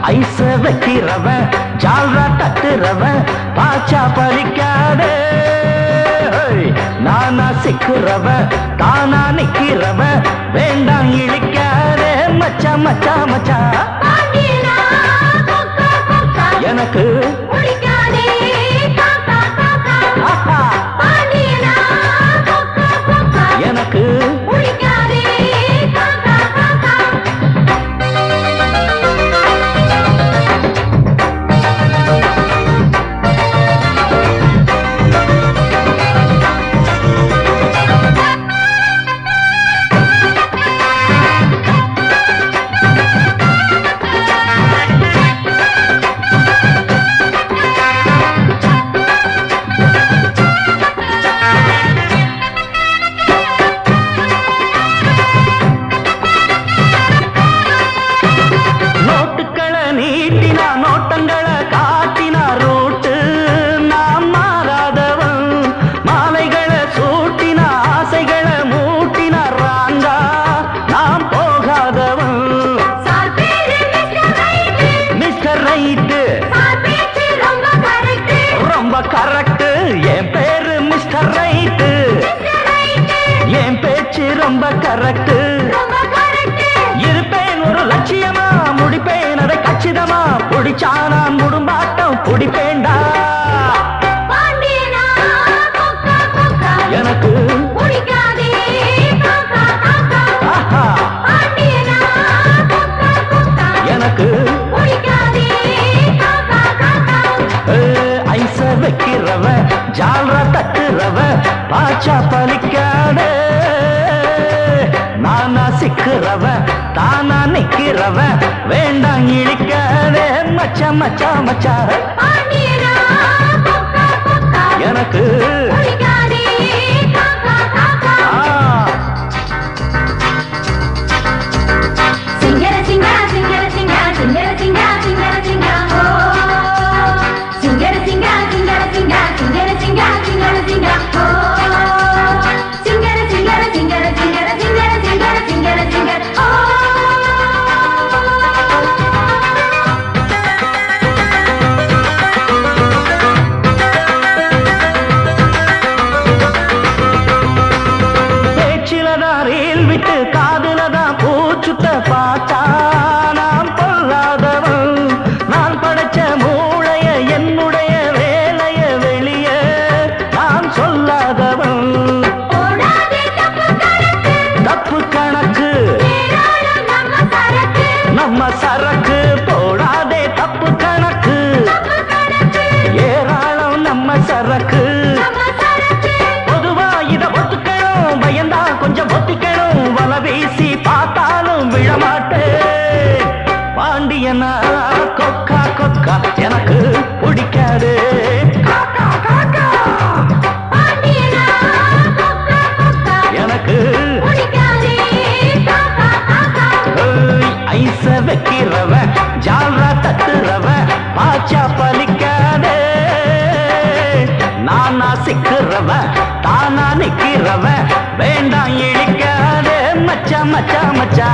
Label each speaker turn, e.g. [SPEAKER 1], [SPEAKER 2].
[SPEAKER 1] ஐச வைக்கிறவன் ஜால்ரா தட்டுறவன் பாச்சா பலிக்காதே. நானா சிக்கிறவன் தானா நிக்கிறவன் வேண்டாம் இழிக்காதே. மச்சா மச்சா மச்சா எனக்கு எனக்கு ரொம்ப கரெக்ட். என் பேரு மிஸ்டர் ரைட், என் பேச்சு ரொம்ப கரெக்ட். இருப்பேன் ஒரு லட்சியமா, முடிப்பேன் அதை கச்சிதமா. பிடிச்சா நான் முடும்பாட்டம் பிடிப்பேண்டா. எனக்கு எனக்கு ஐச வைக்கிறவ ஜால்ரா தட்டுறவ பாச்சா பலிக்காதே. நானா சிக்கிறவ தானா நிக்கிறவ வேண்டாம் இழிக்காதே. மச்சா மச்சா மச்சா எனக்கு காதுலதான் பூச்சுத்த பாட்டா நான் பொல்லாதவன். நான் படைச்ச மூளைய என்னுடைய வேலைய வெளிய நான் சொல்லாதவன். தப்பு கணக்கு நம்ம சரக்கு போடாதே. தப்பு கணக்கு ஏராளம் நம்ம சரக்கு. பொதுவா இத ஒத்துக்கணும், பயந்தா கொஞ்சம் ஒத்திக்கணும். வல வீசி பார்த்தாலும் விழமாட்டேன். பாண்டியனா கொக்கா கொக்கா எனக்கு பிடிக்காது. எனக்கு ஐச வைக்கிறவ ஜால்ரா தட்டுறவ பாச்சா பலிக்காதே. நானா சிக்கிறவ தானா நிக்கிறவ வேண்டாம் இழிக்காதே. மச்சா மச்சா மச்சா